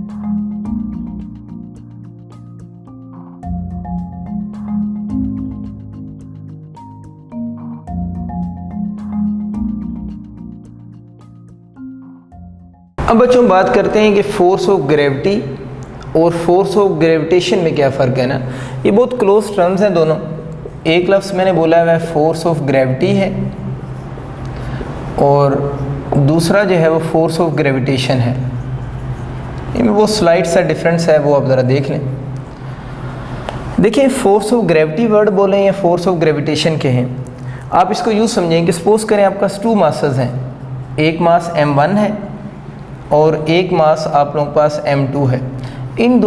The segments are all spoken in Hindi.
अब बच्चों बात करते हैं कि फोर्स ऑफ ग्रेविटी और फोर्स ऑफ ग्रेविटेशन में क्या फ़र्क है ना। ये बहुत क्लोज टर्म्स हैं दोनों। एक लफ्ज़ मैंने बोला है फोर्स ऑफ ग्रेविटी है और दूसरा जो है वो फोर्स ऑफ ग्रेविटेशन है। इनमें वो स्लाइड सा डिफरेंस है, वो आप ज़रा देख लें। देखिए, फोर्स ऑफ ग्रेविटी वर्ड बोलें या फोर्स ऑफ ग्रेविटेशन के हैं, आप इसको यूँ समझें कि सपोज करें आपका 2 मासेस हैं, एक मास m1 है और एक मास आप लोगों के पास m2 है। इन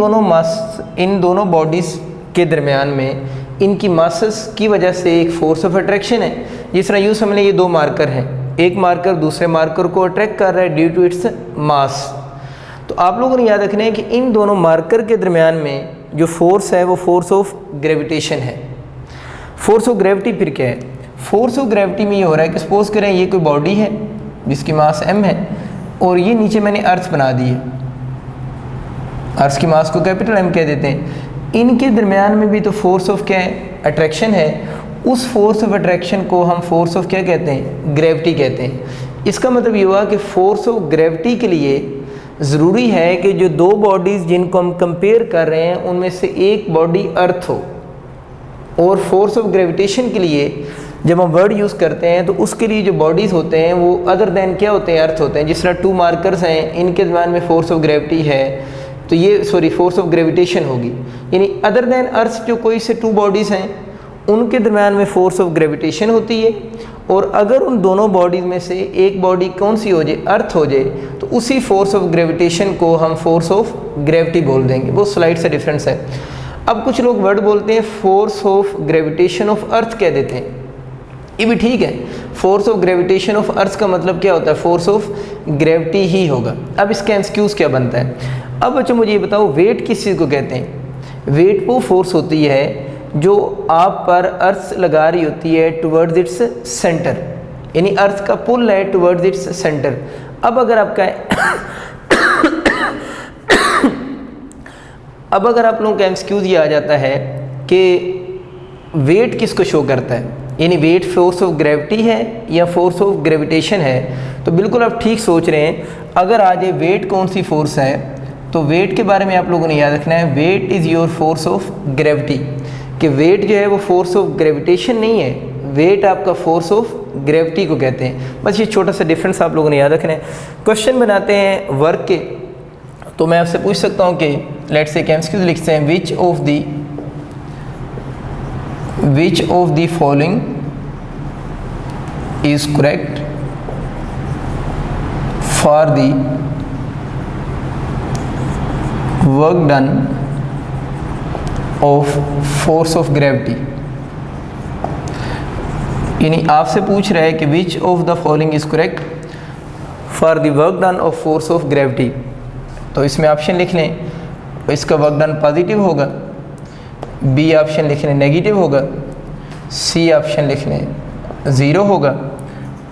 दोनों बॉडीज़ के दरमियान में इनकी मासेस की वजह से एक फोर्स ऑफ अट्रैक्शन है। जिस तरह यूँ समझ लें ये 2 मार्कर हैं, एक मार्कर दूसरे मार्कर को अट्रैक्ट कर रहा है ड्यू टू इट्स मास। तो आप लोगों ने याद रखना है कि इन दोनों मार्कर के दरमियान में जो फोर्स है वो फोर्स ऑफ ग्रेविटेशन है। फोर्स ऑफ ग्रेविटी फिर क्या है? फोर्स ऑफ ग्रेविटी में ये हो रहा है कि सपोज करें ये कोई बॉडी है जिसकी मास m है और ये नीचे मैंने अर्थ बना दी है, अर्थ की मास को कैपिटल M कह देते हैं। इनके दरमियान में भी तो फोर्स ऑफ क्या है? अट्रैक्शन है। उस फोर्स ऑफ अट्रैक्शन को हम फोर्स ऑफ क्या कहते हैं? ग्रेविटी कहते हैं। इसका मतलब ये हुआ कि फोर्स ऑफ ग्रेविटी के लिए ज़रूरी है कि जो 2 बॉडीज़ जिनको हम कंपेयर कर रहे हैं उनमें से एक बॉडी अर्थ हो, और फोर्स ऑफ ग्रेविटेशन के लिए जब हम वर्ड यूज़ करते हैं तो उसके लिए जो बॉडीज़ होते हैं वो अदर देन क्या होते हैं? अर्थ होते हैं। जिस तरह 2 मार्कर्स हैं, इनके दरमियान में फोर्स ऑफ ग्रेविटी है तो ये फोर्स ऑफ ग्रेविटेशन होगी, यानी अदर देन अर्थ जो कोई से 2 बॉडीज़ हैं उनके दरमियान में फोर्स ऑफ ग्रेविटेशन होती है। और अगर उन दोनों बॉडीज़ में से एक बॉडी कौन सी हो जाए? अर्थ हो जाए, तो उसी फोर्स ऑफ ग्रेविटेशन को हम फोर्स ऑफ ग्रेविटी बोल देंगे। वो स्लाइड से डिफरेंस है। अब कुछ लोग वर्ड बोलते हैं force of gravitation of earth कह देते हैं, ये भी ठीक है। Force of gravitation of earth का मतलब क्या होता है? फोर्स ऑफ ग्रेविटी ही होगा। अब इसका एक्सक्यूज़ क्या बनता है? अब बच्चों मुझे ये बताओ, वेट किस चीज़ को कहते हैं? वेट वो फोर्स होती है जो आप पर अर्थ लगा रही होती है टुवर्ड्स इट्स सेंटर, यानी अर्थ का पुल है टुवर्ड्स इट्स सेंटर। अब अगर आपका अब अगर आप लोगों का एक्सक्यूज़ ये आ जाता है कि वेट किसको शो करता है, यानी वेट फोर्स ऑफ ग्रेविटी है या फोर्स ऑफ ग्रेविटेशन है, तो बिल्कुल आप ठीक सोच रहे हैं। अगर आज ये वेट कौन सी फोर्स है तो वेट के बारे में आप लोगों ने याद रखना है, weight is your force of gravity, कि वेट जो है वो फोर्स ऑफ ग्रेविटेशन नहीं है, वेट आपका फोर्स ऑफ ग्रेविटी को कहते हैं। बस ये छोटा सा डिफरेंस आप लोगों ने याद रखना है। क्वेश्चन बनाते हैं वर्क के, तो मैं आपसे पूछ सकता हूँ कि लेट्स से एमसीक्यूज लिखते हैं, विच of the following is correct for the work done of force of gravity. यानी आपसे पूछ रहा है कि which of the following is correct for the work done of force of gravity. तो इसमें ऑप्शन लिख लें, इसका वर्क डन पॉजिटिव होगा, बी ऑप्शन लिख लें नेगेटिव होगा, सी ऑप्शन लिख लें 0 होगा,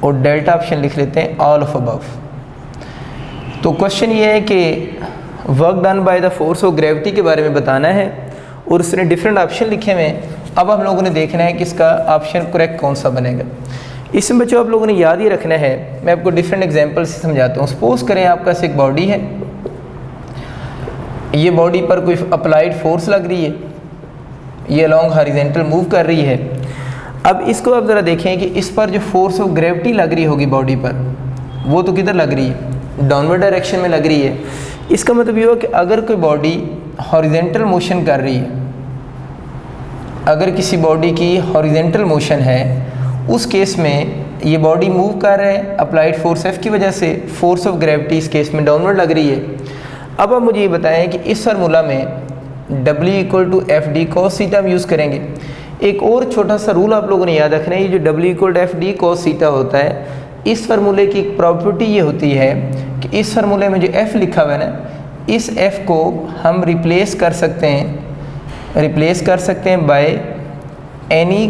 और डेल्टा ऑप्शन लिख लेते हैं ऑल ऑफ अबव। तो क्वेश्चन ये है कि work done by the force of gravity के बारे में बताना है और उसने डिफरेंट ऑप्शन लिखे हुए हैं। अब हम लोगों ने देखना है कि इसका ऑप्शन करेक्ट कौन सा बनेगा। इसमें बच्चों आप लोगों ने याद ही रखना है, मैं आपको डिफरेंट एग्जांपल से समझाता हूँ। सपोज करें आपका एक बॉडी है, ये बॉडी पर कोई अप्लाइड फोर्स लग रही है, ये अलॉन्ग हॉरिजॉन्टल मूव कर रही है। अब इसको आप ज़रा देखें कि इस पर जो फोर्स ऑफ ग्रेविटी लग रही होगी बॉडी पर, वो तो किधर लग रही है? डाउनवर्ड डायरेक्शन में लग रही है। इसका मतलब ये हुआ कि अगर कोई बॉडी हॉरिजॉन्टल मोशन कर रही है, अगर किसी बॉडी की हॉरिजॉन्टल मोशन है, उस केस में ये बॉडी मूव कर रहा है अप्लाइड फोर्स F की वजह से, फोर्स ऑफ ग्रेविटी इस केस में डाउनवर्ड लग रही है। अब आप मुझे ये बताएं कि इस फार्मूला में W = FD cos थीटा हम यूज़ करेंगे। एक और छोटा सा रूल आप लोगों ने याद रखना है, ये जो W = FD cos थीटा होता है, इस फार्मूले की एक प्रॉपर्टी ये होती है कि इस फार्मूले में जो F लिखा हुआ है ना, इस F को हम रिप्लेस कर सकते हैं by any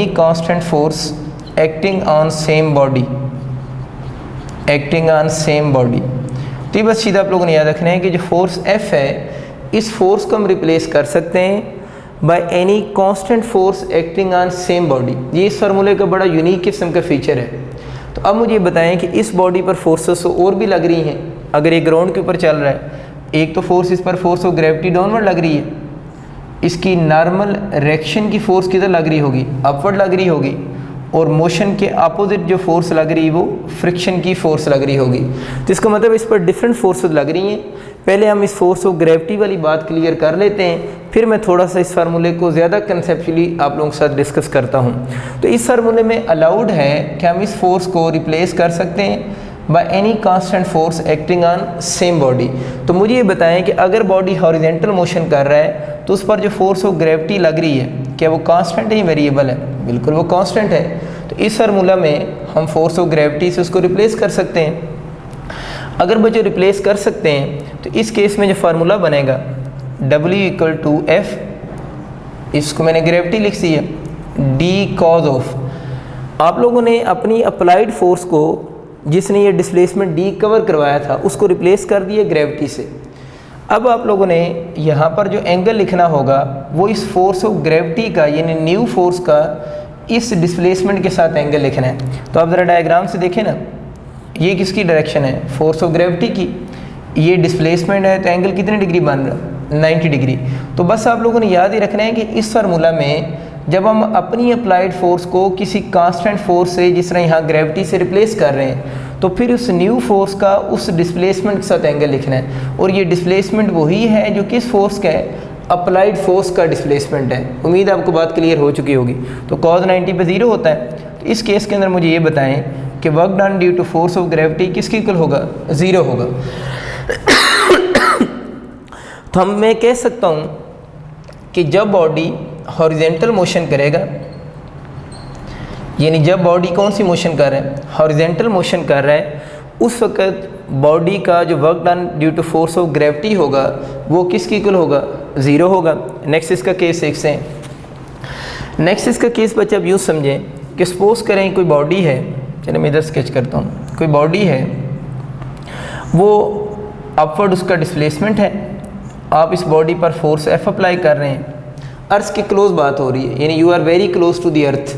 constant force acting on same body. Acting on same body. तो ये बस सीधा आप लोगों ने याद रखना है कि जो फोर्स F है, इस फोर्स को हम रिप्लेस कर सकते हैं by any constant force acting on same body. ये इस फार्मूले का बड़ा यूनिक किस्म का फीचर है। तो अब मुझे बताएं कि इस बॉडी पर फोर्सेस और भी लग रही हैं। अगर ये ग्राउंड के ऊपर चल रहा है, एक तो फोर्स इस पर फोर्स ऑफ ग्रेविटी डाउनवर्ड लग रही है, इसकी नॉर्मल रिएक्शन की फोर्स किधर लग रही होगी, अपवर्ड लग रही होगी, और मोशन के अपोजिट जो फोर्स लग रही है वो फ्रिक्शन की फोर्स लग रही होगी। तो इसका मतलब इस पर डिफरेंट फोर्सेस लग रही हैं। पहले हम इस फोर्स ऑफ ग्रेविटी वाली बात क्लियर कर लेते हैं, फिर मैं थोड़ा सा इस फार्मूले को ज़्यादा कंसेप्चुअली आप लोगों के साथ डिस्कस करता हूँ। तो इस फार्मूले में अलाउड है कि हम इस फोर्स को रिप्लेस कर सकते हैं by any constant force acting on same body. तो मुझे ये बताएं कि अगर बॉडी हॉरिजॉन्टल मोशन कर रहा है तो उस पर जो फोर्स ऑफ ग्रेविटी लग रही है, क्या वो कांस्टेंट है या वेरिएबल है? बिल्कुल वो कांस्टेंट है। तो इस फार्मूला में हम फोर्स ऑफ ग्रेविटी से उसको रिप्लेस कर सकते हैं। अगर बच्चों रिप्लेस कर सकते हैं तो इस केस में जो फार्मूला बनेगा W = F, इसको मैंने ग्रेविटी लिख दी है, D cos ऑफ। आप लोगों ने अपनी अप्लाइड फोर्स को, जिसने ये डिस्प्लेसमेंट D कवर करवाया था, उसको रिप्लेस कर दिया ग्रेविटी से। अब आप लोगों ने यहाँ पर जो एंगल लिखना होगा वो इस फोर्स ऑफ ग्रेविटी का, यानी न्यू फोर्स का इस डिस्प्लेसमेंट के साथ एंगल लिखना है। तो आप ज़रा डायग्राम से देखें ना, ये किसकी डायरेक्शन है? फोर्स ऑफ ग्रेविटी की। ये डिस्प्लेसमेंट है तो एंगल कितने डिग्री बन रहा है? 90 डिग्री। तो बस आप लोगों ने याद ही रखना है कि इस फार्मूला में जब हम अपनी अप्लाइड फोर्स को किसी कांस्टेंट फोर्स से, जिस तरह यहाँ ग्रेविटी से रिप्लेस कर रहे हैं, तो फिर उस न्यू फोर्स का उस डिस्प्लेसमेंट के साथ एंगल लिखना है। और ये डिस्प्लेसमेंट वही है जो किस फोर्स का है? अप्लाइड फोर्स का डिस्प्लेसमेंट है। उम्मीद आपको बात क्लियर हो चुकी होगी। तो cos 90 पे 0 होता है। तो इस केस के अंदर मुझे ये बताएं कि work done due to force of gravity किसके इक्वल होगा? 0 होगा। तो मैं कह सकता हूँ कि जब बॉडी हॉरिजॉन्टल मोशन करेगा, यानी जब बॉडी कौन सी मोशन कर रहा है? हॉरिजॉन्टल मोशन कर रहा है, उस वक्त बॉडी का जो work done due to force of gravity होगा वो किसके इक्वल होगा? 0 होगा। नेक्स्ट इसका केस देखते हैं। नेक्स्ट इसका केस बच्चे अब यूँ समझें कि सपोज करें कोई बॉडी है, चलिए मैं इधर स्केच करता हूँ। कोई बॉडी है, वो अपवर्ड उसका डिस्प्लेसमेंट है, आप इस बॉडी पर फोर्स F अप्लाई कर रहे हैं, अर्थ के क्लोज बात हो रही है, यानी you are very close to the earth.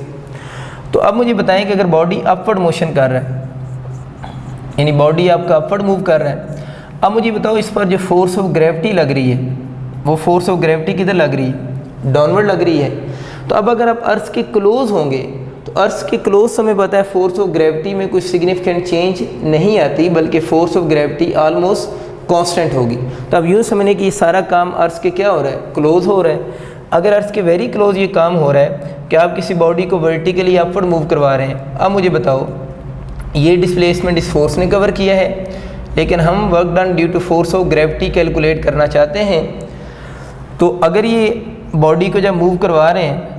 तो अब मुझे बताएं कि अगर बॉडी अपवर्ड मोशन कर रहा है, यानी बॉडी आपका अपवर्ड मूव कर रहा है, अब मुझे बताओ इस पर जो फोर्स ऑफ ग्रेविटी लग रही है, वो फोर्स ऑफ ग्रेविटी किधर लग रही है? डाउनवर्ड लग रही है। तो अब अगर आप अर्थ के क्लोज होंगे तो अर्थ के क्लोज समय पता है फोर्स ऑफ ग्रेविटी में कुछ सिग्निफिकेंट चेंज नहीं आती, बल्कि force of gravity almost constant होगी। तो अब यूँ समझने कि ये सारा काम अर्थ के क्या हो रहा है? क्लोज हो रहा है। अगर अर्थ के वेरी क्लोज ये काम हो रहा है कि आप किसी बॉडी को वर्टिकली अपवर्ड मूव करवा रहे हैं, अब मुझे बताओ ये डिस्प्लेसमेंट इस फोर्स ने कवर किया है, लेकिन हम work done due to force of gravity calculate करना चाहते हैं। तो अगर ये बॉडी को जब मूव करवा रहे हैं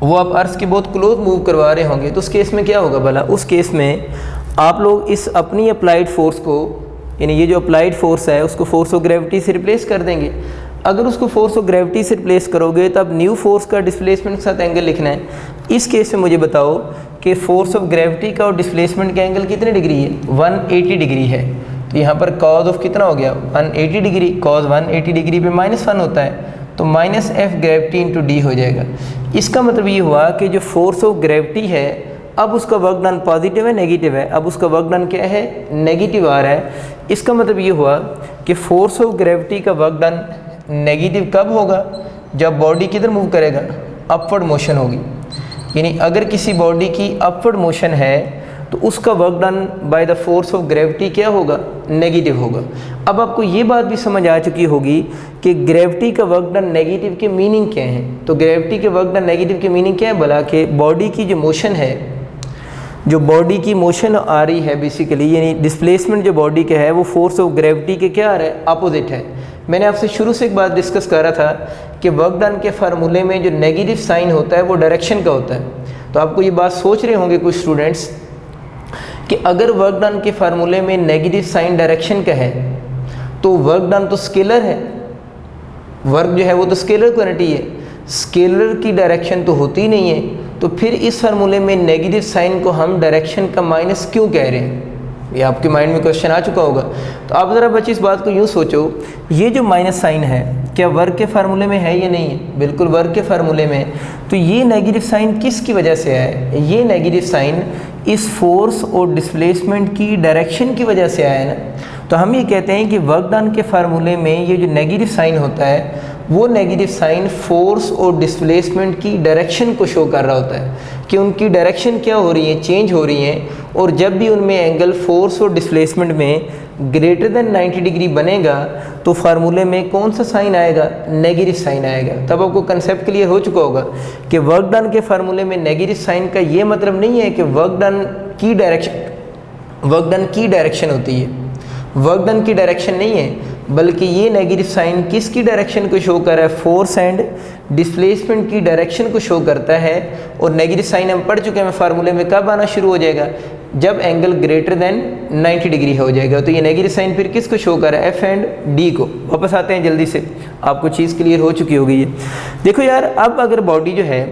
वो आप अर्थ के बहुत क्लोज मूव करवा रहे होंगे, तो उस केस में क्या होगा भला? उस केस में आप लोग इस अपनी अप्लाइड फोर्स को, यानी ये जो अप्लाइड फोर्स है उसको फोर्स ऑफ ग्रेविटी से रिप्लेस कर देंगे। अगर उसको फोर्स ऑफ ग्रेविटी से रिप्लेस करोगे तो अब न्यू फोर्स का डिस्प्लेसमेंट के साथ एंगल लिखना है। इस केस में मुझे बताओ कि फोर्स ऑफ ग्रेविटी का और डिस्प्लेसमेंट का एंगल कितने डिग्री है? 180 डिग्री है। तो यहाँ पर कॉज ऑफ कितना हो गया? 180 डिग्री। कॉज 180 डिग्री पे -1 होता है, तो -F ग्रेविटी इंटू डी हो जाएगा। इसका मतलब ये हुआ कि जो फोर्स ऑफ ग्रेविटी है, अब उसका वर्क डन पॉजिटिव है नेगेटिव है? अब उसका वर्क डन क्या है? नेगेटिव आ रहा है। इसका मतलब ये हुआ कि फोर्स ऑफ ग्रेविटी का वर्क डन नेगेटिव कब होगा? जब बॉडी किधर मूव करेगा? अपवर्ड मोशन होगी। यानी अगर किसी बॉडी की अपवर्ड मोशन है तो उसका work done by the force of gravity क्या होगा? नेगेटिव होगा। अब आपको ये बात भी समझ आ चुकी होगी कि ग्रेविटी का वर्क डन नेगेटिव के मीनिंग क्या है। तो ग्रेविटी के वर्क डन नेगेटिव के मीनिंग क्या है भला? कि बॉडी की जो मोशन है, जो बॉडी की मोशन आ रही है बेसिकली, यानी डिस्प्लेसमेंट जो बॉडी का है वो फोर्स ऑफ ग्रेविटी के क्या आ रहा है? अपोजिट है। मैंने आपसे शुरू से एक बात डिस्कस करा था कि वर्क डन के फार्मूले में जो नेगेटिव साइन होता है वो डायरेक्शन का होता है। तो आपको ये बात सोच रहे होंगे कुछ स्टूडेंट्स कि अगर वर्क डन के फार्मूले में नेगेटिव साइन डायरेक्शन का है तो वर्क डन तो स्केलर है, वर्क जो है वो तो स्केलर क्वांटिटी है, स्केलर की डायरेक्शन तो होती नहीं है। तो फिर इस फार्मूले में नेगेटिव साइन को हम डायरेक्शन का माइनस क्यों कह रहे हैं? ये आपके माइंड में क्वेश्चन आ चुका होगा। तो आप ज़रा बच्चे इस बात को यूँ सोचो, ये जो माइनस साइन है क्या वर्क के फार्मूले में है या नहीं है? बिल्कुल वर्क के फार्मूले में है। तो ये नेगेटिव साइन किसकी वजह से आया है? ये नेगेटिव साइन इस फोर्स और डिस्प्लेसमेंट की डायरेक्शन की वजह से आया है ना। तो हम ये कहते हैं कि वर्क डन के फार्मूले में ये जो नेगेटिव साइन होता है वो नेगेटिव साइन फोर्स और डिस्प्लेसमेंट की डायरेक्शन को शो कर रहा होता है कि उनकी डायरेक्शन क्या हो रही है, चेंज हो रही है। और जब भी उनमें एंगल फोर्स और डिस्प्लेसमेंट में ग्रेटर देन 90 डिग्री बनेगा तो फार्मूले में कौन सा साइन आएगा? नेगेटिव साइन आएगा। तब आपको कंसेप्ट क्लियर हो चुका होगा कि वर्क डन के फार्मूले में नेगेटिव साइन का ये मतलब नहीं है कि वर्क डन की डायरेक्शन होती है, वर्क डन की डायरेक्शन नहीं है, बल्कि ये नेगेटिव साइन किसकी डायरेक्शन को शो कर रहा है? फोर्स एंड डिस्प्लेसमेंट की डायरेक्शन को शो करता है। और नेगेटिव साइन हम पढ़ चुके हैं फार्मूले में, कब आना शुरू हो जाएगा? जब एंगल ग्रेटर देन 90 डिग्री हो जाएगा। तो ये नेगेटिव साइन फिर किसको शो कर रहा है? एफ एंड डी को। वापस आते हैं जल्दी से, आपको चीज़ क्लियर हो चुकी होगी ये। देखो यार, अब अगर बॉडी जो है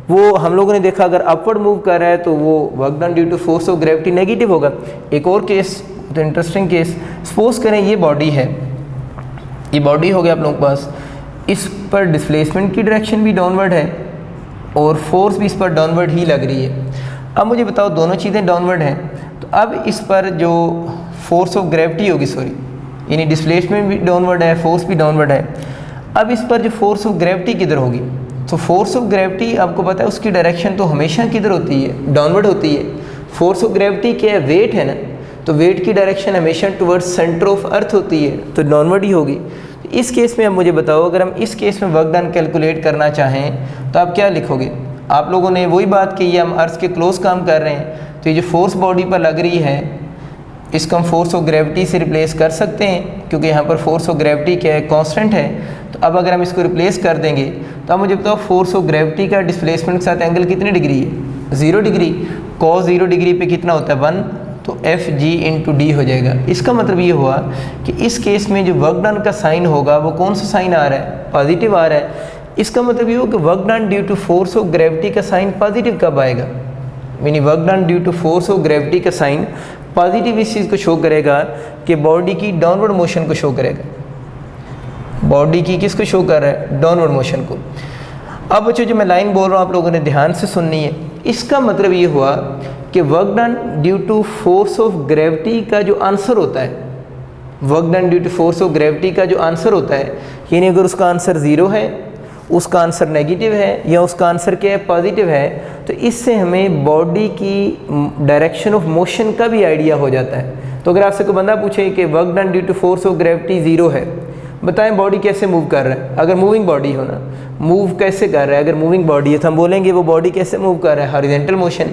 वो हम लोगों ने देखा अगर अपवर्ड मूव कर रहा है तो वो work done due to force of gravity negative होगा। एक और केस, तो इंटरेस्टिंग केस, सपोज करें ये बॉडी है, ये बॉडी हो गया आप लोगों के पास, इस पर डिस्प्लेसमेंट की डायरेक्शन भी डाउनवर्ड है और फोर्स भी इस पर डाउनवर्ड ही लग रही है। अब मुझे बताओ, दोनों चीज़ें डाउनवर्ड हैं, तो अब इस पर जो फोर्स ऑफ ग्रेविटी होगी, यानी डिस्प्लेसमेंट भी डाउनवर्ड है, फोर्स भी डाउनवर्ड है। अब इस पर जो फोर्स ऑफ ग्रेविटी किधर होगी? तो फोर्स ऑफ ग्रेविटी आपको पता है उसकी डायरेक्शन तो हमेशा किधर होती है? डाउनवर्ड होती है। फोर्स ऑफ ग्रेविटी क्या है? वेट है ना, तो वेट की डायरेक्शन हमेशा टुवर्ड्स सेंटर ऑफ अर्थ होती है, तो डाउनवर्ड ही होगी। तो इस केस में अब मुझे बताओ, अगर हम इस केस में वर्क डन कैलकुलेट करना चाहें तो आप क्या लिखोगे? आप लोगों ने वही बात की है, हम अर्थ के क्लोज काम कर रहे हैं, तो ये जो फोर्स बॉडी पर लग रही है इसको हम फोर्स ऑफ ग्रेविटी से रिप्लेस कर सकते हैं, क्योंकि यहाँ पर फोर्स ऑफ ग्रेविटी क्या है? कांस्टेंट है। तो अब अगर हम इसको रिप्लेस कर देंगे तो अब मुझे बताओ, फोर्स ऑफ ग्रेविटी का डिस्प्लेसमेंट के साथ एंगल कितनी डिग्री है? 0 डिग्री। cos 0 डिग्री पे कितना होता है? 1, तो एफ जी इंटू डी हो जाएगा। इसका मतलब ये हुआ कि इस केस में जो वर्क डन का साइन होगा वो कौन सा साइन आ रहा है? पॉजिटिव आ रहा है। इसका मतलब ये हो कि work done due to force of gravity का साइन पॉजिटिव कब आएगा? यानी work done due to force of gravity का साइन पॉजिटिव इस चीज़ को शो करेगा कि बॉडी की डाउनवर्ड मोशन को शो करेगा। बॉडी की किसको शो कर रहा है? डाउनवर्ड मोशन को। अब बच्चों जो मैं लाइन बोल रहा हूँ आप लोगों ने ध्यान से सुननी है। इसका मतलब ये हुआ कि work done due to force of gravity का जो आंसर होता है, work done due to force of gravity का जो आंसर होता है, यानी अगर उसका आंसर 0 है, उसका आंसर नेगेटिव है या उसका आंसर क्या है? पॉजिटिव है, तो इससे हमें बॉडी की डायरेक्शन ऑफ मोशन का भी आइडिया हो जाता है। तो अगर आपसे कोई बंदा पूछे कि work done due to force of gravity 0 है, बताएं बॉडी कैसे मूव कर रहा है? अगर मूविंग बॉडी हो ना, मूव कैसे कर रहा है? अगर मूविंग बॉडी है तो हम बोलेंगे वो बॉडी कैसे मूव कर रहा है? Horizontal motion.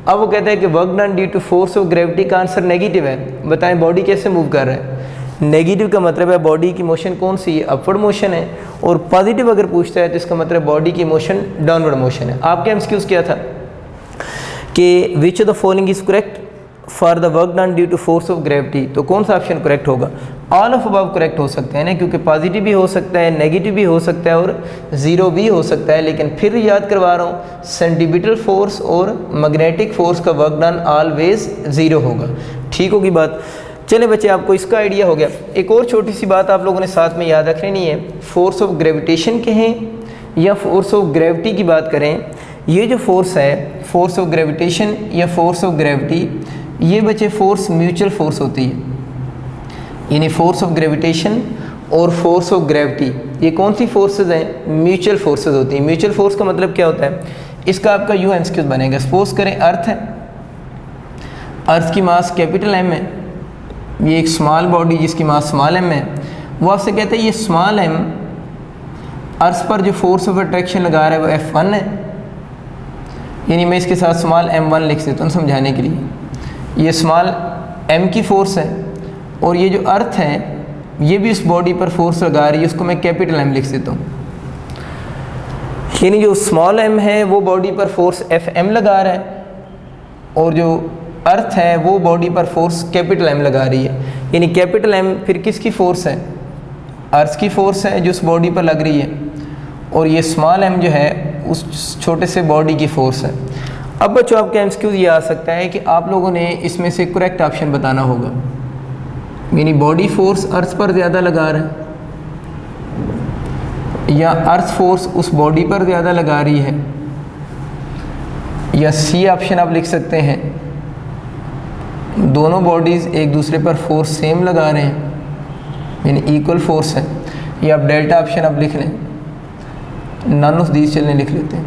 अब वो कहता है कि work done due to force of gravity का आंसर नेगेटिव है, बताएं बॉडी कैसे मूव कर रहा है? नेगेटिव का मतलब है बॉडी की मोशन कौन सी है? अपवर्ड मोशन है। और पॉजिटिव अगर पूछता है तो इसका मतलब बॉडी की मोशन डाउनवर्ड मोशन है। आपके एमसीक्यूज क्या था कि which of the following is correct for the work done due to force of gravity? तो कौन सा ऑप्शन करेक्ट होगा? ऑल ऑफ अबव करेक्ट हो सकते हैं ना, क्योंकि पॉजिटिव भी हो सकता है, नेगेटिव भी हो सकता है और 0 भी हो सकता है। लेकिन फिर याद करवा रहा हूँ, सेंटीपिटल फोर्स और मैग्नेटिक फोर्स का वर्क डन ऑलवेज 0 होगा। ठीक होगी बात? चले बच्चे, आपको इसका आइडिया हो गया। एक और छोटी सी बात आप लोगों ने साथ में याद रख लेनी है, फोर्स ऑफ ग्रेविटेशन कहें या फोर्स ऑफ ग्रेविटी की बात करें, ये जो फोर्स है, फोर्स ऑफ ग्रेविटेशन या फोर्स ऑफ ग्रेविटी, ये बच्चे फोर्स म्यूचुअल फोर्स होती है। यानी फोर्स ऑफ ग्रेविटेशन और फोर्स ऑफ ग्रेविटी ये कौन सी फोर्सेज हैं? म्यूचुअल फोर्सेज होती हैं। म्यूचुअल फोर्स का मतलब क्या होता है? इसका आपका यू एमसीक्यू बनेगा। सपोज करें अर्थ है, अर्थ की मास कैपिटल एम है, ये एक स्मॉल बॉडी जिसकी मास स्मॉल एम है, वो आपसे कहता है ये स्मॉल एम अर्थ पर जो फोर्स ऑफ अट्रैक्शन लगा रहा है वो F1 है। यानी मैं इसके साथ स्मॉल m1 लिख देता हूँ समझाने के लिए। ये स्मॉल m की फोर्स है और ये जो अर्थ है ये भी उस बॉडी पर फोर्स लगा रही है, उसको मैं कैपिटल M लिख देता हूँ। यानी जो स्मॉल m है वो बॉडी पर फोर्स Fm लगा रहा है और जो अर्थ है वो बॉडी पर फोर्स कैपिटल M लगा रही है। यानी कैपिटल M फिर किसकी फोर्स है? अर्थ की फोर्स है जो उस बॉडी पर लग रही है, और ये स्मॉल m जो है उस छोटे से बॉडी की फोर्स है। अब बच्चों आपके एमसीक्यू ये आ सकता है कि आप लोगों ने इसमें से करेक्ट ऑप्शन बताना होगा, यानी बॉडी फोर्स अर्थ पर ज़्यादा लगा रहा है या अर्थ फोर्स उस बॉडी पर ज़्यादा लगा रही है, या सी ऑप्शन आप लिख सकते हैं दोनों बॉडीज़ एक दूसरे पर फोर्स सेम लगा रहे हैं यानी इक्वल फोर्स है, या आप डेल्टा ऑप्शन आप लिख लें, नन ऑफ दीज चलने लिख लेते हैं।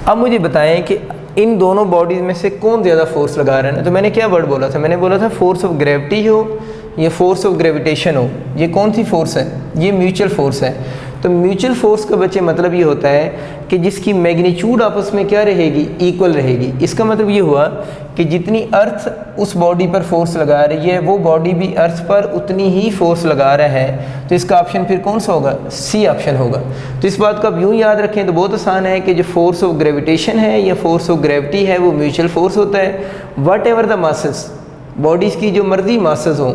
अब मुझे बताएं कि इन दोनों बॉडीज़ में से कौन ज़्यादा फोर्स लगा रहा है ना। तो मैंने क्या वर्ड बोला था, मैंने बोला था फोर्स ऑफ ग्रेविटी हो या फोर्स ऑफ ग्रेविटेशन हो, ये कौन सी फोर्स है, ये म्यूचुअल फोर्स है। तो म्यूचुअल फोर्स का बच्चे मतलब ये होता है कि जिसकी मैग्नीट्यूड आपस में क्या रहेगी, इक्वल रहेगी। इसका मतलब ये हुआ कि जितनी अर्थ उस बॉडी पर फोर्स लगा रही है वो बॉडी भी अर्थ पर उतनी ही फोर्स लगा रहा है। तो इसका ऑप्शन फिर कौन सा होगा, सी ऑप्शन होगा। तो इस बात को आप यूँ याद रखें तो बहुत आसान है कि जो फोर्स ऑफ ग्रेविटेशन है या फोर्स ऑफ ग्रेविटी है वो म्यूचुअल फोर्स होता है। What ever the masses, bodies की जो मर्जी मासेस हों,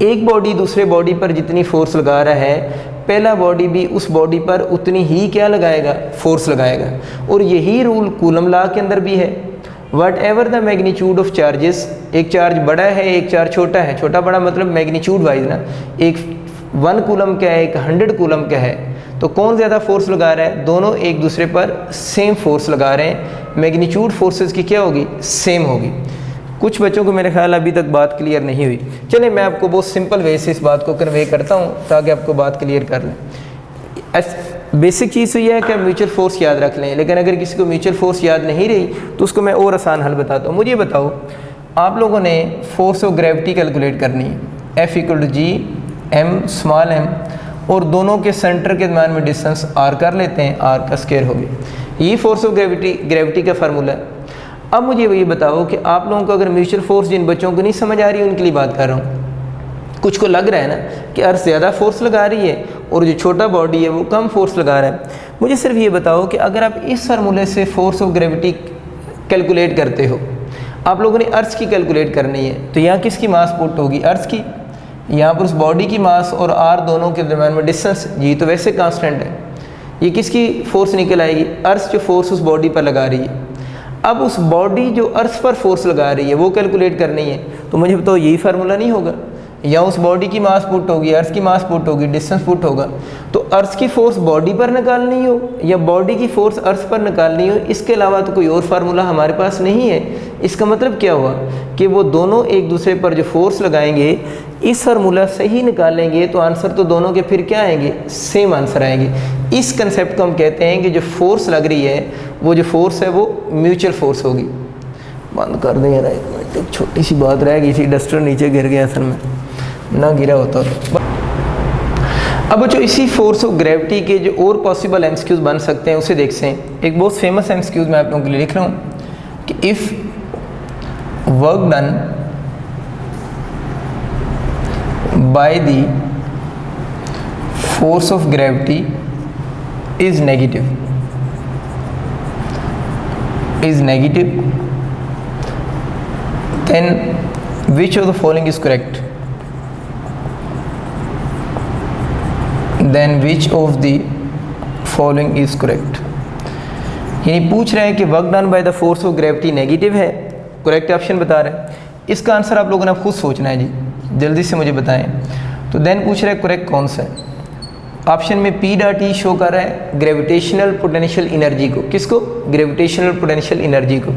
एक बॉडी दूसरे बॉडी पर जितनी फोर्स लगा रहा है पहला बॉडी भी उस बॉडी पर उतनी ही क्या लगाएगा, फोर्स लगाएगा। और यही रूल कूलम लॉ के अंदर भी है। What ever the magnitude of charges, एक चार्ज बड़ा है एक चार्ज छोटा है, छोटा बड़ा मतलब मैग्नीट्यूड वाइज ना, एक 1 कूलम का है एक 100 कूलम का है, तो कौन ज़्यादा फोर्स लगा रहा है, दोनों एक दूसरे पर सेम फोर्स लगा रहे हैं, मैग्नीट्यूड फोर्सेस की क्या होगी, सेम होगी। कुछ बच्चों को मेरे ख्याल अभी तक बात क्लियर नहीं हुई। चलिए मैं आपको बहुत सिंपल वे से इस बात को कन्वे करता हूँ ताकि आपको बात क्लियर कर लें। बेसिक चीज़ तो यह है कि आप म्यूचुअल फोर्स याद रख लें, लेकिन अगर किसी को म्यूचुअल फोर्स याद नहीं रही तो उसको मैं और आसान हल बताता हूँ। मुझे बताओ, आप लोगों ने फोर्स ऑफ ग्रेविटी कैलकुलेट करनी है, F = G m small m, और दोनों के सेंटर के दरम्यान में डिस्टेंस r कर लेते हैं, r का स्क्वायर हो गया। ये फोर्स ऑफ ग्रेविटी का फार्मूला है। अब मुझे ये बताओ कि आप लोगों को अगर म्यूचुअल फोर्स जिन बच्चों को नहीं समझ आ रही है उनके लिए बात कर रहा हूँ। कुछ को लग रहा है ना कि अर्थ ज़्यादा फोर्स लगा रही है और जो छोटा बॉडी है वो कम फोर्स लगा रहा है। मुझे सिर्फ ये बताओ कि अगर आप इस फार्मूले से फोर्स ऑफ ग्रेविटी कैलकुलेट करते हो, आप लोगों ने अर्थ की कैलकुलेट करनी है, तो यहाँ किसकी मास पुट होगी, अर्थ की। यहाँ पर उस बॉडी की मास और आर दोनों के दरम्यान में डिस्टेंस, ये तो वैसे कांस्टेंट है, ये किसकी फोर्स निकल आएगी, अर्थ जो फोर्स उस बॉडी पर लगा रही है। अब उस बॉडी जो अर्थ पर फोर्स लगा रही है वो कैलकुलेट करनी है, तो मुझे बताओ यही फार्मूला नहीं होगा। या उस बॉडी की मास पुट होगी, अर्थ की मास पुट होगी, डिस्टेंस पुट होगा, तो अर्थ की फोर्स बॉडी पर निकालनी हो या बॉडी की फोर्स अर्थ पर निकालनी हो, इसके अलावा तो कोई और फार्मूला हमारे पास नहीं है। इसका मतलब क्या हुआ कि वो दोनों एक दूसरे पर जो फोर्स लगाएंगे इस फार्मूला से ही निकालेंगे तो आंसर तो दोनों के फिर क्या आएंगे, सेम आंसर आएंगे। इस कंसेप्ट को हम कहते हैं कि जो फोर्स लग रही है वो जो फोर्स है वो म्यूचुअल फोर्स होगी। बंद कर दें यार, एक मिनट, एक छोटी सी बात रह गई थी, डस्टर नीचे गिर गया, असल में ना गिरा होता। अब जो इसी फोर्स ऑफ ग्रेविटी के जो और पॉसिबल एमसीक्यूज बन सकते हैं उसे देखते हैं। एक बहुत फेमस एमसीक्यूज मैं आप लोगों के लिए लिख रहा हूँ कि if work done by the force of gravity is negative then which of the following is correct, then which of the following is correct। यानी पूछ रहे हैं कि work done by the force of gravity negative है, करेक्ट ऑप्शन बता रहे हैं। इसका आंसर आप लोगों ने खुद सोचना है जी, जल्दी से मुझे बताएं। तो देन पूछ रहे हैं करेक्ट कौन सा है। ऑप्शन में P.E शो कर रहा है ग्रेविटेशनल पोटेंशियल एनर्जी को, किसको, ग्रेविटेशनल पोटेंशियल एनर्जी को।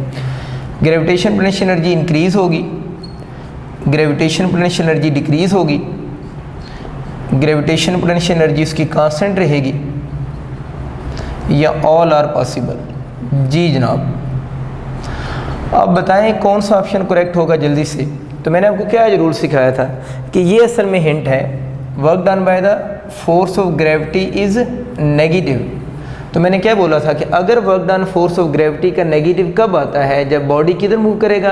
ग्रेविटेशन पोटेंशियल एनर्जी इंक्रीज होगी, ग्रेविटेशन पोटेंशियल एनर्जी डिक्रीज होगी, ग्रेविटेशन पोटेंशियल एनर्जी उसकी कांस्टेंट रहेगी, या ऑल आर पॉसिबल। जी जनाब, अब बताएं कौन सा ऑप्शन करेक्ट होगा जल्दी से। तो मैंने आपको क्या रूल सिखाया था कि ये असल में हिंट है, work done by the force of gravity is negative. तो मैंने क्या बोला था कि अगर work done force of gravity का नेगेटिव कब आता है, जब बॉडी किधर मूव करेगा,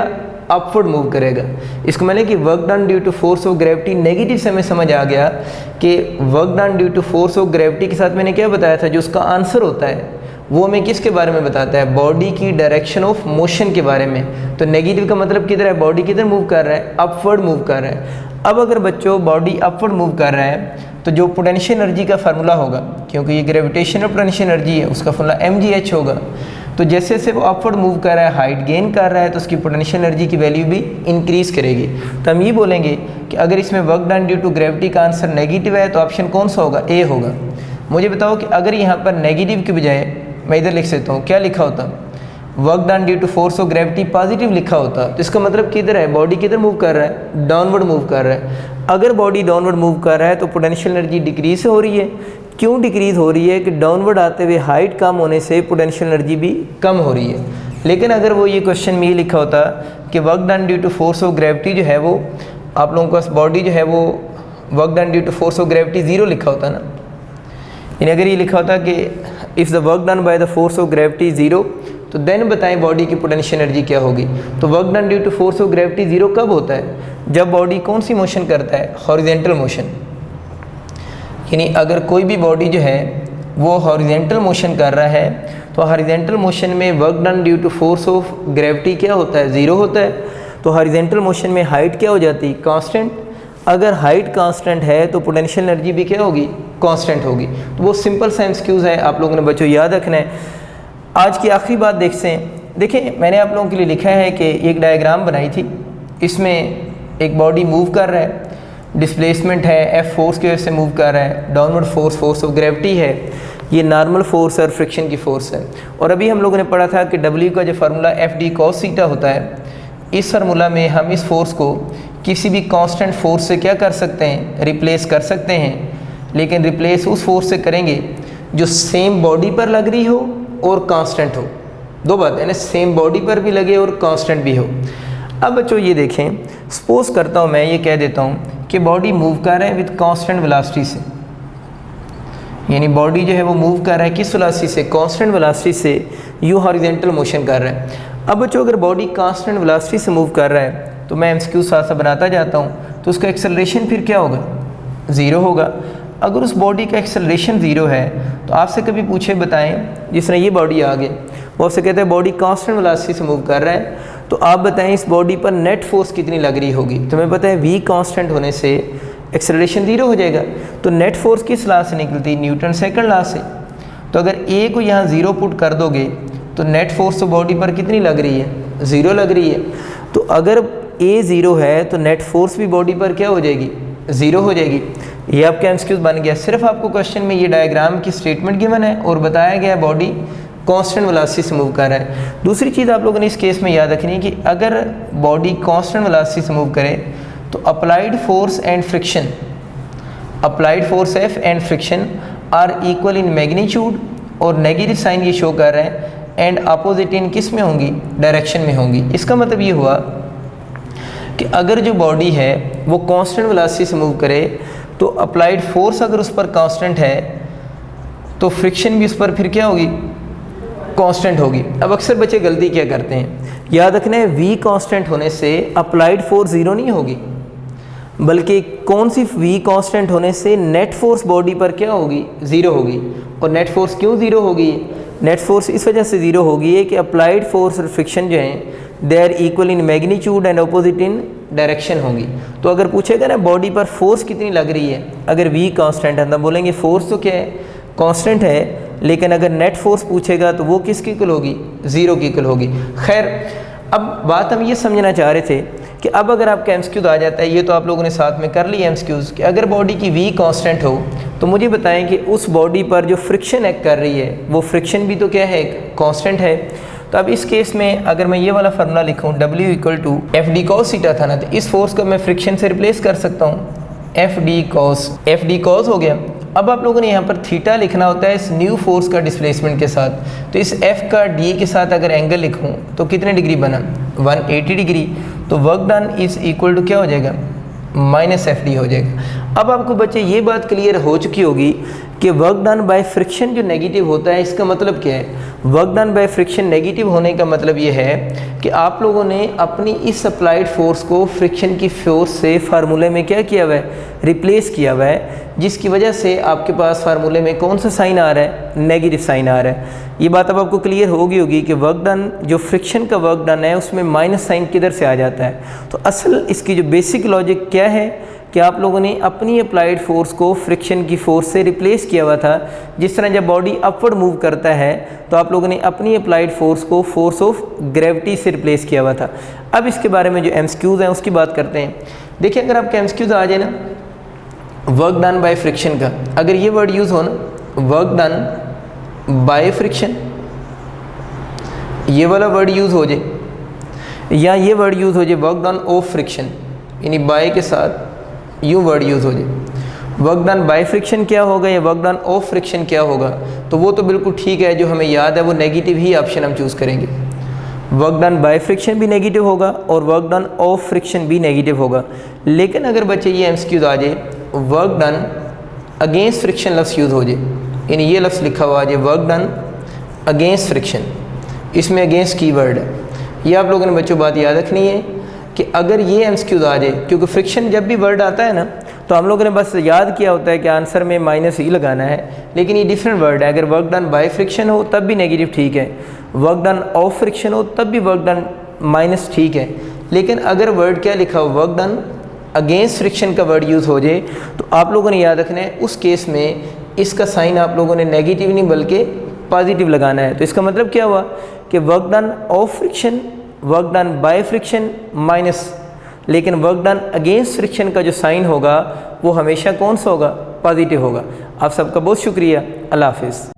अपवर्ड मूव करेगा। इसको मैंने कि work done due to force of gravity negative से हमें समझ आ गया कि work done due to force of gravity के साथ मैंने क्या बताया था, जो उसका आंसर होता है वो हमें किसके बारे में बताता है, बॉडी की डायरेक्शन ऑफ मोशन के बारे में। तो नेगेटिव का मतलब किधर है, बॉडी किधर मूव कर रहा है, अपवर्ड मूव कर रहा है। अब अगर बच्चों बॉडी अपवर्ड मूव कर रहा है तो जो पोटेंशियल एनर्जी का फार्मूला होगा, क्योंकि ये ग्रेविटेशनल पोटेंशियल एनर्जी है, उसका फार्मूला mgh होगा। तो जैसे जैसे वो अपवर्ड मूव कर रहा है, हाइट गेन कर रहा है, तो उसकी पोटेंशियल एनर्जी की वैल्यू भी इंक्रीज़ करेगी। तो हम ये बोलेंगे कि अगर इसमें work done due to gravity का आंसर नेगेटिव है तो ऑप्शन कौन सा होगा, ए होगा। मुझे बताओ कि अगर यहाँ पर नेगेटिव के बजाय मैं इधर लिख सकता हूँ, क्या लिखा होता, work done due to force of gravity positive लिखा होता, तो इसका मतलब किधर है, बॉडी किधर मूव कर रहा है, डाउनवर्ड मूव कर रहा है। अगर बॉडी डाउनवर्ड मूव कर रहा है तो पोटेंशियल एनर्जी डिक्रीज हो रही है। क्यों डिक्रीज हो रही है कि डाउनवर्ड आते हुए हाइट कम होने से पोटेंशियल एनर्जी भी कम हो रही है। लेकिन अगर वो ये क्वेश्चन में ये लिखा होता कि work done due to force of gravity जो है वो आप लोगों का बॉडी जो है वो work done due to force of gravity 0 लिखा होता ना, यानी अगर ये लिखा होता कि if the work done by the force of gravity 0, तो देन बताएं बॉडी की पोटेंशियल एनर्जी क्या होगी। तो work done due to force of gravity 0 कब होता है, जब बॉडी कौन सी मोशन करता है, हॉरिजेंटल मोशन। यानी अगर कोई भी बॉडी जो है वो हॉरिजेंटल मोशन कर रहा है तो हॉरिजेंटल मोशन में work done due to force of gravity क्या होता है, 0 होता है। तो हॉरिजेंटल मोशन में हाइट क्या हो जाती है, कांस्टेंट। अगर हाइट कांस्टेंट है तो पोटेंशियल एनर्जी भी क्या होगी, कांस्टेंट होगी। तो वो सिंपल सा एमसीक्यूज़ है, आप लोगों ने बच्चों याद रखना है। आज की आखिरी बात देखते हैं। देखिए मैंने आप लोगों के लिए लिखा है कि एक डायग्राम बनाई थी, इसमें एक बॉडी मूव कर रहा है, डिस्प्लेसमेंट है, एफ फोर्स की वजह से मूव कर रहा है, downward force force of gravity है, ये नॉर्मल फोर्स और फ्रिक्शन की फोर्स है। और अभी हम लोगों ने पढ़ा था कि डब्ल्यू का जो formula F D cos theta होता है, इस फार्मूला में हम इस फोर्स को किसी भी कांस्टेंट फोर्स से क्या कर सकते हैं, रिप्लेस कर सकते हैं। लेकिन रिप्लेस उस फोर्स से करेंगे जो सेम बॉडी पर लग रही हो और कांस्टेंट हो। दो बात है ना, सेम बॉडी पर भी लगे और कांस्टेंट भी हो। अब बच्चों ये देखें, सपोज करता हूँ मैं ये कह देता हूँ कि बॉडी मूव कर रहा है विद कांस्टेंट वेलोसिटी से, यानी बॉडी जो है वो मूव कर रहा है किस वेलोसिटी से, कांस्टेंट वेलोसिटी से, यू हॉरिजेंटल मोशन कर रहा है। अब बच्चों अगर बॉडी कांस्टेंट वेलोसिटी से मूव कर रहा है तो मैं एमसीक्यू साथ साथ बनाता जाता हूँ, तो उसका एक्सेलरेशन फिर क्या होगा, 0 होगा। अगर उस बॉडी का एक्सेलरेशन 0 है तो आपसे कभी पूछे बताएं, जिस तरह ये बॉडी आ गई, वो आपसे कहते हैं बॉडी कांस्टेंट वेलोसिटी से मूव कर रहा है, तो आप बताएं इस बॉडी पर नेट फोर्स कितनी लग रही होगी। तो मैं पता है v कांस्टेंट होने से एक्सेलरेशन 0 हो जाएगा। तो नेट फोर्स किस लॉ से निकलती है, न्यूटन सेकंड लॉ से। तो अगर a को यहाँ 0 पुट कर दोगे तो नेट फोर्स तो बॉडी पर कितनी लग रही है, 0 लग रही है। तो अगर a 0 है तो नेट फोर्स भी बॉडी पर क्या हो जाएगी, 0 हो जाएगी। ये आपका एमसीक्यू बन गया। सिर्फ आपको क्वेश्चन में ये डायग्राम की स्टेटमेंट गिवन है और बताया गया है बॉडी कांस्टेंट वेलोसिटी से मूव कर रहा है। दूसरी चीज़ आप लोगों ने इस केस में याद रखनी है कि अगर बॉडी कांस्टेंट वेलोसिटी से मूव करे तो applied force and friction, applied force F and friction are equal in magnitude, और नेगेटिव साइन ये शो कर रहे हैं, एंड अपोजिट इन किस में होंगी, डायरेक्शन में होंगी। इसका मतलब ये हुआ कि अगर जो बॉडी है वो कांस्टेंट वेलोसिटी से मूव करे तो अप्लाइड फोर्स अगर उस पर कांस्टेंट है तो फ्रिक्शन भी उस पर फिर क्या होगी, कांस्टेंट होगी। अब अक्सर बच्चे गलती क्या करते हैं, याद रखना है v कांस्टेंट होने से अप्लाइड फोर्स 0 नहीं होगी, बल्कि कौन सी v कांस्टेंट होने से नेट फोर्स बॉडी पर क्या होगी, 0 होगी। और नेट फोर्स क्यों 0 होगी, नेट फोर्स इस वजह से 0 होगी है कि अप्लाइड फोर्स और फ्रिक्शन जो हैं they are equal in magnitude and opposite in direction होंगी। तो अगर पूछेगा ना बॉडी पर फोर्स कितनी लग रही है, अगर v कांस्टेंट है तो बोलेंगे फोर्स तो क्या है, कांस्टेंट है। लेकिन अगर नेट फोर्स पूछेगा तो वो किसकी इक्वल होगी, 0 की इक्वल होगी। खैर अब बात हम ये समझना चाह रहे थे कि अब अगर आपका एमसीक्यू आ जाता है, ये तो आप लोगों ने साथ में कर लिया एमसीक्यूज़, कि अगर बॉडी की v कांस्टेंट हो तो मुझे बताएं कि उस बॉडी पर जो फ्रिक्शन एक्ट कर रही है वो फ्रिक्शन भी तो क्या है, कांस्टेंट है। तो अब इस केस में अगर मैं ये वाला फार्मूला लिखूँ W equal to F D cos theta था ना, तो इस फोर्स को मैं फ्रिक्शन से रिप्लेस कर सकता हूँ, एफ डी कॉस हो गया। अब आप लोगों ने यहाँ पर थीटा लिखना होता है इस न्यू फोर्स का डिस्प्लेसमेंट के साथ। तो इस f का d के साथ अगर एंगल लिखूँ तो कितने डिग्री बना, 180 डिग्री। तो work done is equal to क्या हो जाएगा, -FD हो जाएगा। अब आपको बच्चे ये बात क्लियर हो चुकी होगी कि वर्क डन बाय फ्रिक्शन जो नेगेटिव होता है इसका मतलब क्या है। Work done by friction negative होने का मतलब ये है कि आप लोगों ने अपनी इस अप्लाइड फोर्स को फ्रिक्शन की फोर्स से फार्मूले में क्या किया हुआ है, रिप्लेस किया हुआ है, जिसकी वजह से आपके पास फार्मूले में कौन सा साइन आ रहा है, नेगेटिव साइन आ रहा है। ये बात अब आपको क्लियर होगी कि वर्क डन जो फ्रिक्शन का वर्क डन है उसमें माइनस साइन किधर से आ जाता है। तो असल इसकी जो बेसिक लॉजिक क्या है कि आप लोगों ने अपनी अप्लाइड फोर्स को फ्रिक्शन की फोर्स से रिप्लेस किया हुआ था। जिस तरह जब बॉडी अपवर्ड मूव करता है तो आप लोगों ने अपनी अप्लाइड फोर्स को फोर्स ऑफ ग्रेविटी से रिप्लेस किया हुआ था। अब इसके बारे में जो एमसीक्यूज़ हैं उसकी बात करते हैं। देखिए अगर आपके एमसीक्यूज़ आ जाए ना, वर्क डन बाय फ्रिक्शन का, अगर ये वर्ड यूज़ हो ना, वर्क डन बाय फ्रिक्शन, ये वाला वर्ड यूज़ हो जाए, या ये वर्ड यूज़ हो जाए वर्क डन ऑफ फ्रिक्शन, यानी बाय के साथ यूँ वर्ड यूज़ हो जाए, वर्क डन बाय फ्रिक्शन क्या होगा या वर्क डन ऑफ फ्रिक्शन क्या होगा, तो वो तो बिल्कुल ठीक है, जो हमें याद है वो नेगेटिव ही ऑप्शन हम चूज़ करेंगे। वर्क डन बाय फ्रिक्शन भी नेगेटिव होगा और वर्क डन ऑफ फ्रिक्शन भी नेगेटिव होगा। लेकिन अगर बच्चे ये एमसीक्यूज आ जाए, वर्क डन अगेंस्ट फ्रिक्शन लफ्ज़ यूज़ हो जाए, यानी ये लफ्ज़ लिखा हुआ आ जाए वर्क डन अगेंस्ट फ्रिक्शन, इसमें अगेंस्ट की वर्ड है। ये आप लोगों ने बच्चों बात याद रखनी है कि अगर ये एमसीक्यूज आ जाए, क्योंकि फ्रिक्शन जब भी वर्ड आता है ना तो हम लोगों ने बस याद किया होता है कि आंसर में माइनस ही लगाना है, लेकिन ये डिफरेंट वर्ड है। अगर वर्क डन बाय फ्रिक्शन हो तब भी नेगेटिव ठीक है, वर्क डन ऑफ फ्रिक्शन हो तब भी वर्क डन माइनस ठीक है। लेकिन अगर वर्ड क्या लिखा हो, वर्क डन अगेंस्ट फ्रिक्शन का वर्ड यूज़ हो जाए, तो आप लोगों ने याद रखना है उस केस में इसका साइन आप लोगों ने नेगेटिव नहीं बल्कि पॉजिटिव लगाना है। तो इसका मतलब क्या हुआ कि work done of friction, work done by friction minus, लेकिन वर्क डन अगेंस्ट फ्रिक्शन का जो साइन होगा वो हमेशा कौन सा होगा, पॉजिटिव होगा। आप सबका बहुत शुक्रिया, अल्लाह हाफिज़।